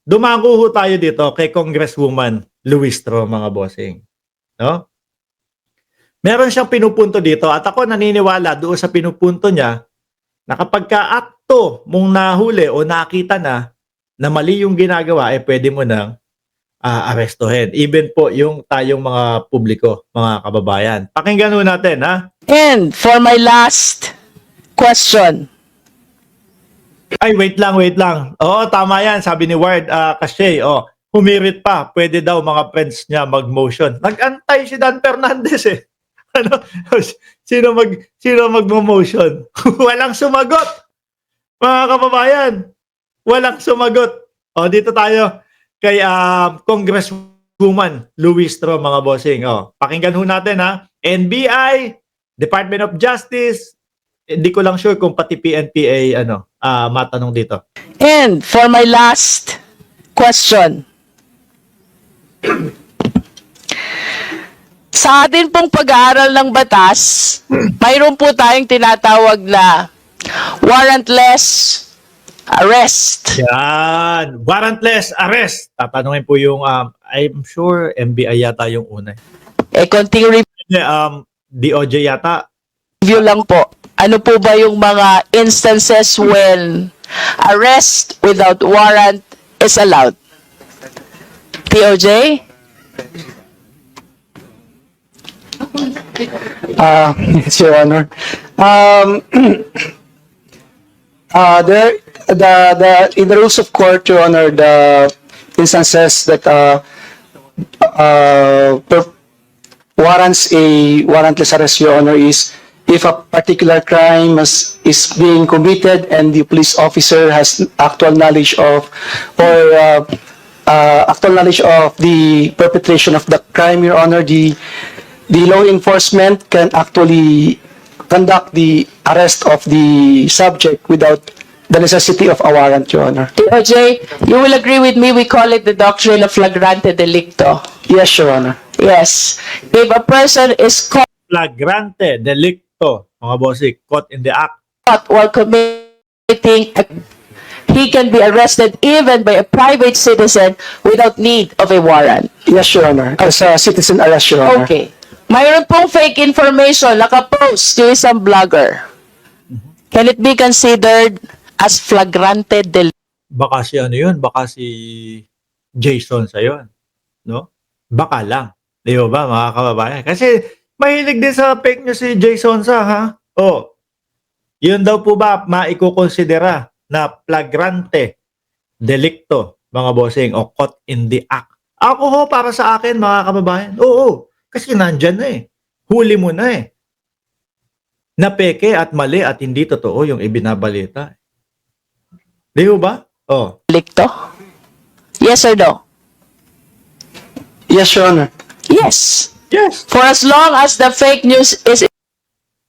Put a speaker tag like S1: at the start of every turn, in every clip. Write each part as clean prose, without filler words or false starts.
S1: dumago ho tayo dito kay Congresswoman Luistro, mga bossing. No? Meron siyang pinupunto dito at ako naniniwala doon sa pinupunto niya na kapag ka-akto mong nahuli o nakita na mali yung ginagawa, pwede mo nang arestuhin. Even po yung tayong mga publiko, mga kababayan. Pakinggan ho natin, ha?
S2: And for my last question,
S1: Ay, wait lang, wait lang. Oo, tama yan. Sabi ni Ward Cachet, humirit pa. Pwede daw mga friends niya mag-motion. Nag-antay si Dan Fernandez eh. Ano? Sino mag-motion? Walang sumagot. Mga kababayan, walang sumagot. Dito tayo kay Congresswoman Luistro, mga bossing. Pakinggan ho natin, ha. NBI, Department of Justice, hindi ko lang sure kung pati PNPA matanong dito.
S2: and for my last question, sa atin pong pag-aaral ng batas, mayroon po tayong tinatawag na warrantless arrest.
S1: Yan. Warrantless arrest. Tatanungin po yung, I'm sure NBI yata yung una.
S2: Konting
S1: DOJ yata.
S2: review lang po. Ano po ba yung mga instances when arrest without warrant is allowed? TOJ?
S3: Yes, Your Honor. In the rules of court, Your Honor, the instances that warrants a warrantless arrest, Your Honor, is if a particular crime is being committed and the police officer has actual knowledge of the perpetration of the crime, Your Honor, the law enforcement can actually conduct the arrest of the subject without the necessity of a warrant, Your Honor.
S2: TOJ, you will agree with me, we call it the doctrine of flagrante delicto.
S3: Yes, Your Honor.
S2: Yes. If a person is caught
S1: Flagrante delicto, mga bossing, caught in the act.
S2: while committing, he can be arrested even by a private citizen without need of a warrant.
S3: Yes, Your Honor. As a citizen arrest, Your Honor.
S2: Okay. Mayroon pong fake information, nakapost yung isang vlogger. Can it be considered as flagrante delicto?
S1: Baka si ano yun, baka si Jason sa yun. No? Baka lang. Di ba, mga kababayan? Kasi mahilig din sa fake news si Jason sa, ha? Yun daw po ba maikukonsidera na flagrante delicto, mga bossing, o caught in the act? Ako ho, para sa akin, mga kababayan, oo. Kasi nandyan na eh. Huli mo na eh. Na peke at mali at hindi totoo yung ibinabalita. Di ba?
S2: Delicto? Yes or no?
S3: Yes, Your Honor.
S2: Yes.
S1: Yes.
S2: For as long as the fake news is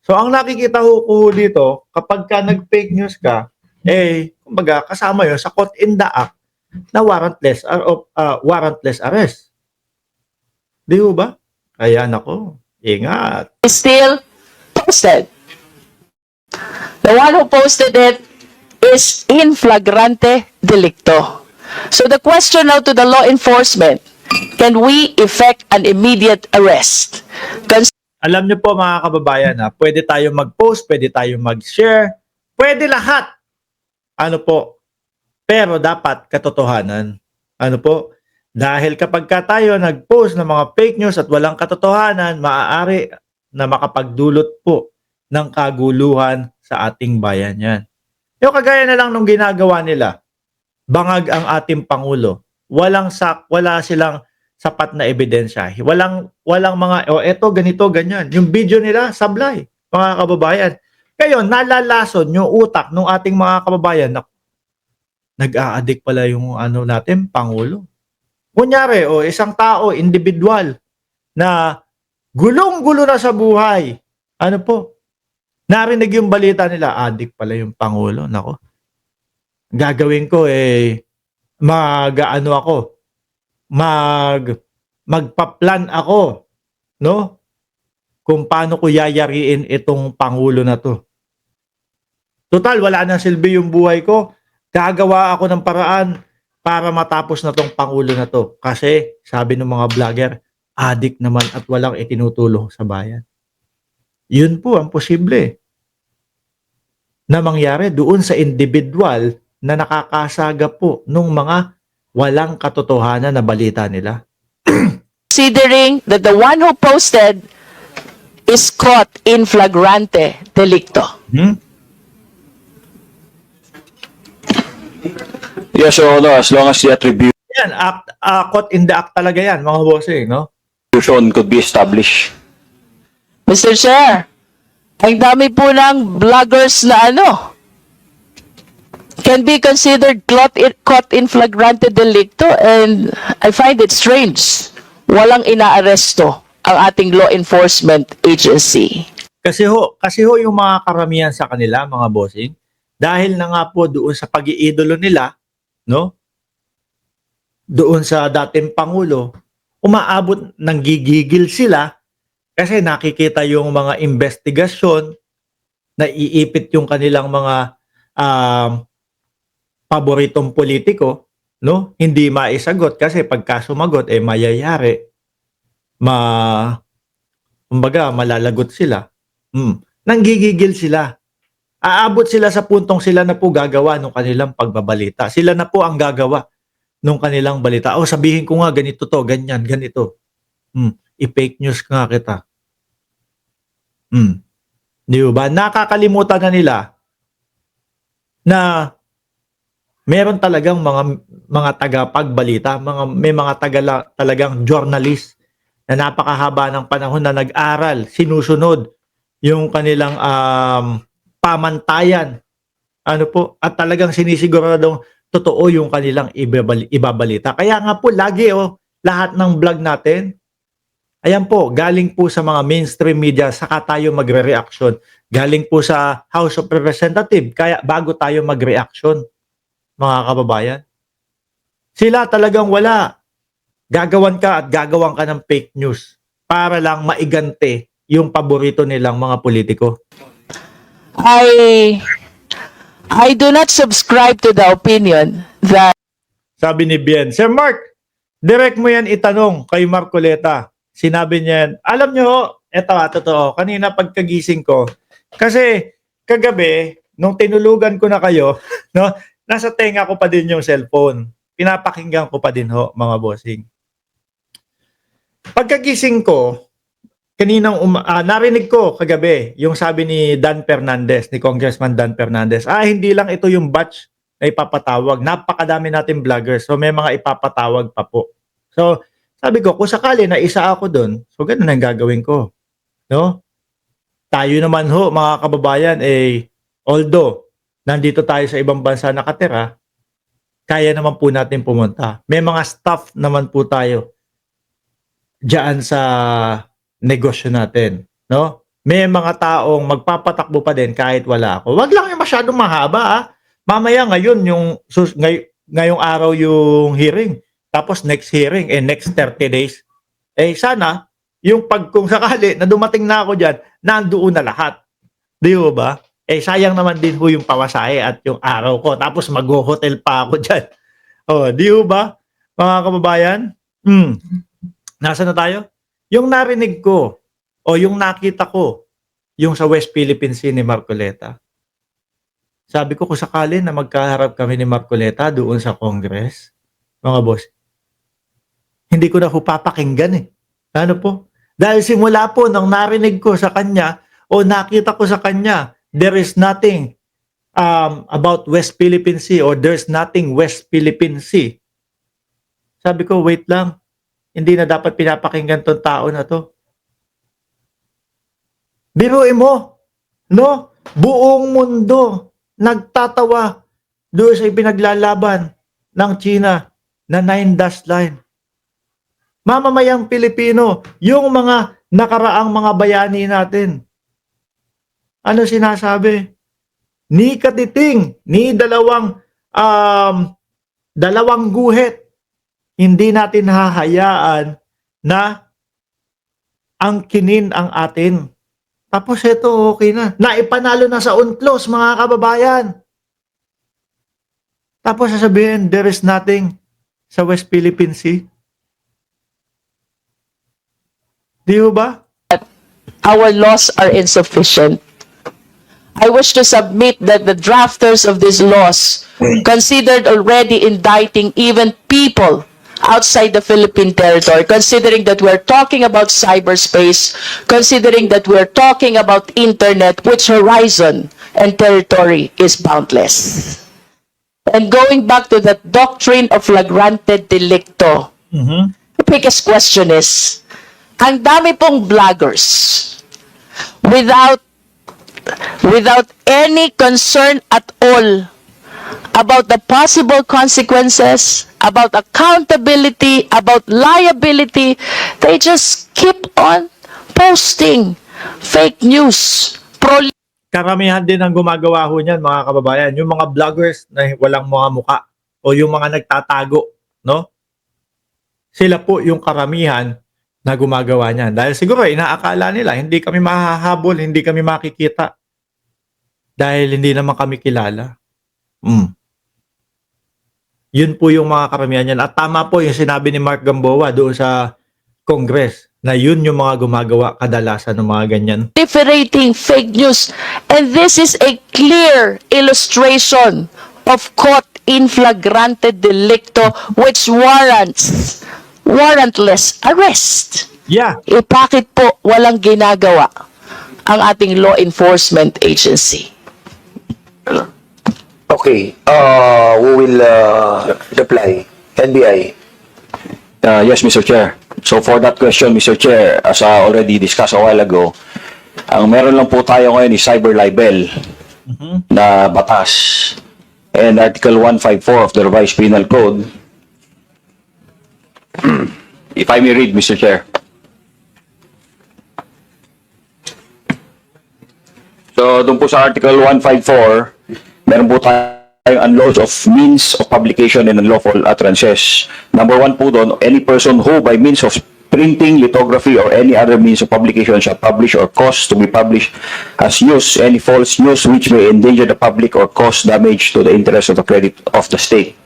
S1: So, ang nakikita ko dito, kapag ka nag-fake news ka, kumbaga, kasama yun sa caught in the act na warrantless arrest. Di ba? Kaya nako, ingat.
S2: still posted. The one who posted it is in flagrante delicto. So the question now to the law enforcement, can we effect an immediate arrest?
S1: Alam niyo po, mga kababayan, pwede tayo mag-post, pwede tayo mag-share, pwede lahat. Ano po? Pero dapat katotohanan. Ano po? Dahil kapag tayo nag-post ng mga fake news at walang katotohanan, maaari na makapagdulot po ng kaguluhan sa ating bayan yan. Yung kagaya na lang nung ginagawa nila, bangag ang ating Pangulo. Wala silang sapat na ebidensya. Walang mga, eto, ganito, ganyan. Yung video nila, sablay, mga kababayan. Ngayon, nalalason yung utak ng ating mga kababayan na nag-a-addict pala yung natin, Pangulo. Kunyari, isang tao, individual, na gulong-gulo na sa buhay. Ano po? Narinig yung balita nila, addict pala yung Pangulo. Nako. Gagawin ko, magpa-plan ako, no? Kung paano ko yayariin itong Pangulo na to. Total, wala nang silbi yung buhay ko. Gagawa ako ng paraan para matapos na tong Pangulo na to. Kasi sabi ng mga vlogger, adik naman at walang itinutulong sa bayan. Yun po ang posible na mangyari doon sa individual na nakakasaga po nung mga walang katotohanan na balita nila.
S2: Considering that the one who posted is caught in flagrante delicto.
S1: Hmm?
S4: Yes, Your Honor, as long as the attribution
S1: Yan, caught in the act talaga yan, mga bossing, no?
S4: could be established.
S2: Mr. Chair, ang dami po ng vloggers na can be considered caught in flagrante delicto, and I find it strange. Walang inaaresto ang ating law enforcement agency.
S1: Kasi ho yung mga karamihan sa kanila, mga bossing, dahil na nga po doon sa pag-iidolo nila, no? Doon sa dating Pangulo, umaabot ng gigigil sila kasi nakikita yung mga investigasyon na iipit yung kanilang mga paboritong politiko, no? Hindi maisagot kasi pagka sumagot mayayari. Kumbaga, malalagot sila. Nanggigigil sila. Aabot sila sa puntong sila na po gagawa ng kanilang pagbabalita. Sila na po ang gagawa ng kanilang balita. O sabihin ko nga ganito to, ganyan, ganito. I-fake news nga kita. Di ba? Nakakalimutan na nila na meron talagang mga tagapagbalita, may mga talagang journalist na napakahaba ng panahon na nag-aral, sinusunod yung kanilang pamantayan. At talagang sinisiguradong totoo yung kanilang ibabalita. Kaya nga po lagi lahat ng vlog natin, ayan po, galing po sa mga mainstream media, saka tayo magre-reaction. Galing po sa House of Representatives, kaya bago tayo mag-reaction, mga kababayan. Sila talagang wala. Gagawan ka at gagawan ka ng fake news para lang maigante yung paborito nilang mga politiko.
S2: I do not subscribe to the opinion that
S1: Sabi ni Bien, Sir Mark, direct mo yan itanong kay Marcoleta. Sinabi niya yan. Alam nyo, eto totoo, kanina pagkagising ko, kasi kagabi, nung tinulugan ko na kayo, no, nasa tenga ko pa din yung cellphone. Pinapakinggan ko pa din mga bossing. Pagkagising ko, kaninang narinig ko kagabi yung sabi ni Dan Fernandez, ni Congressman Dan Fernandez, hindi lang ito yung batch na ipapatawag. Napakadami natin vloggers. So may mga ipapatawag pa po. So sabi ko, kung sakali na isa ako doon, so ganun ang gagawin ko. No? Tayo naman mga kababayan, although nandito tayo sa ibang bansa nakatira, kaya naman po natin pumunta. May mga staff naman po tayo diyan sa negosyo natin, no? May mga taong magpapatakbo pa din kahit wala ako. Wag lang yung masyadong mahaba, Mamaya ngayon ngayong araw yung hearing. Tapos next hearing next 30 days. Sana yung kung sakali na dumating na ako diyan, nandoon na lahat. Di ba? Sayang naman din yung pawasahe at yung araw ko. Tapos mag-hotel pa ako diyan. Di ba? Mga kababayan? Nasaan na tayo? Yung narinig ko o yung nakita ko, yung sa West Philippine Sea ni Marcoleta. Sabi ko kung sakali na magkaharap kami ni Marcoleta doon sa Congress, mga boss, hindi ko na papakinggan Ano po? Dahil simula po nang narinig ko sa kanya o nakita ko sa kanya, there is nothing about West Philippine Sea or there's nothing West Philippine Sea. Sabi ko, wait lang. Hindi na dapat pinapakinggan tong tao na to. Biruin mo, no? Buong mundo nagtatawa doon sa ipinaglalaban ng China na 9 dash line. Mamamayang Pilipino, yung mga nakaraang mga bayani natin. Ano sinasabi? Ni katiting, ni dalawang guhit. Hindi natin hahayaan na angkinin ang atin. Tapos ito, okay na. Naipanalo na sa UNCLOS, mga kababayan. Tapos sasabihin, there is nothing sa West Philippine Sea. Di ba?
S2: Our laws are insufficient. I wish to submit that the drafters of these laws considered already indicting even people outside the Philippine territory, considering that we're talking about cyberspace, considering that we're talking about internet, which horizon and territory is boundless. And going back to that doctrine of flagrante delicto, the biggest question is, ang dami pong vloggers without any concern at all about the possible consequences, about accountability, about liability, they just keep on posting fake news,
S1: Karamihan din ang gumagawa ho niyan, mga kababayan. Yung mga vloggers na walang mga muka o yung mga nagtatago, no? Sila po yung karamihan na gumagawa niyan. Dahil siguro inaakala nila, hindi kami mahahabol, hindi kami makikita. Dahil hindi naman kami kilala. Yun po yung mga karamihan niyan. At tama po yung sinabi ni Mark Gamboa doon sa Congress na yun yung mga gumagawa kadalasan ng mga ganyan.
S2: proliferating fake news. And this is a clear illustration of caught in flagrante delicto which warrantless arrest.
S1: Yeah.
S2: Bakit po walang ginagawa ang ating law enforcement agency?
S5: Okay, we will reply. NBI.
S4: Yes, Mr. Chair. So for that question, Mr. Chair, as already discussed a while ago, ang meron lang po tayo ngayon is cyber libel na batas. And Article 154 of the Revised Penal Code, if I may read, Mr. Chair. So, doon po sa Article 154, meron po tayong unlaws of means of publication and unlawful utterances. Number 1 po doon, any person who by means of printing, lithography, or any other means of publication shall publish or cause to be published as news any false news which may endanger the public or cause damage to the interest of the credit of the state.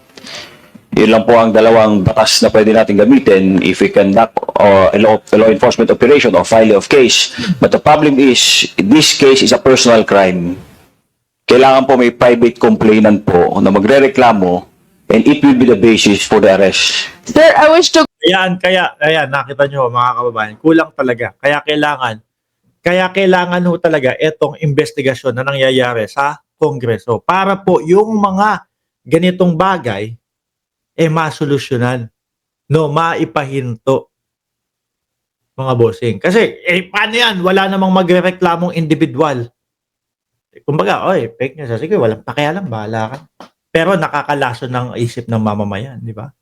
S4: Yun lang po ang dalawang batas na pwede natin gamitin if we conduct a law enforcement operation or file of case. But the problem is, this case is a personal crime. Kailangan po may private complainant po na magrereklamo and it will be the basis for the arrest.
S2: Sir, I wish to
S1: Ayan, nakita nyo mga kababayan, kulang talaga. Kaya kailangan ho talaga itong investigasyon na nangyayari sa Kongreso para po yung mga ganitong bagay masolusyonan, no, maipahinto, mga bossing. Kasi, paano yan? Wala namang magreklamong individual. Kumbaga, fake news. Sige, walang pakialam, bahala ka. Pero nakakalason ng isip ng mamamayan, di ba?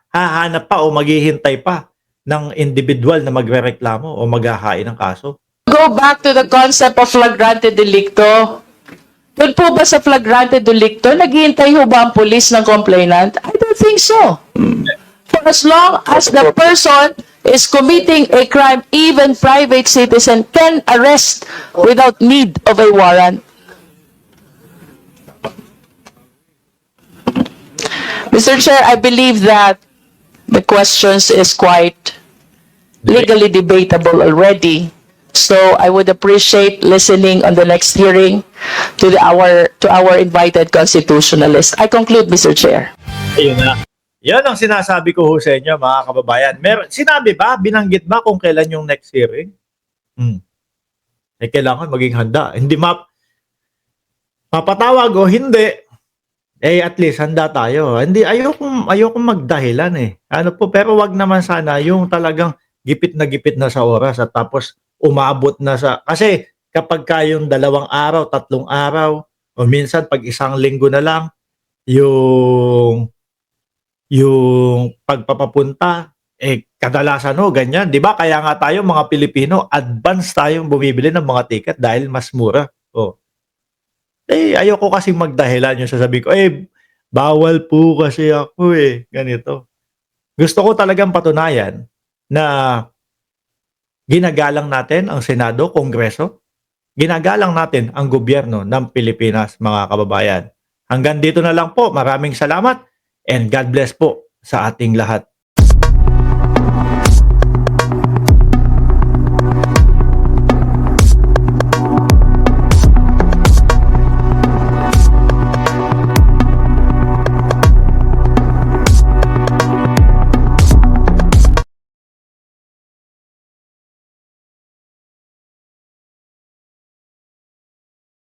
S1: Hahanap pa o maghihintay pa ng individual na magrereklamo o maghahain ng kaso.
S2: go back to the concept of flagrante delicto. Doon po ba sa flagrante delicto, naghihintay ho ba ang police ng complainant? I don't think so. For as long as the person is committing a crime, even private citizen can arrest without need of a warrant. Mr. Chair, I believe that the questions is quite legally debatable already. So I would appreciate listening on the next hearing to our invited constitutionalist. I conclude, Mr. Chair.
S1: Ayun na. Yan ang sinasabi ko ho sa inyo, mga kababayan. Sinabi ba, binanggit ba kung kailan yung next hearing? Kailangan maging handa. Hindi mapatawag o hindi, at least handa tayo. Hindi, ayokong magdahilan Ano po, pero wag naman sana yung talagang gipit na sa oras at tapos umabot na sa... Kasi kapag kayong 2 araw, 3 araw, o minsan pag 1 linggo na lang, yung pagpapapunta, kadalasan ganyan. Di ba? Kaya nga tayo mga Pilipino, advance tayong bumibili ng mga ticket dahil mas mura. Ayoko kasing magdahilan yung sasabihin ko, bawal po kasi ako ganito. Gusto ko talagang patunayan na ginagalang natin ang Senado, Kongreso, ginagalang natin ang gobyerno ng Pilipinas, mga kababayan. Hanggang dito na lang po. Maraming salamat and God bless po sa ating lahat.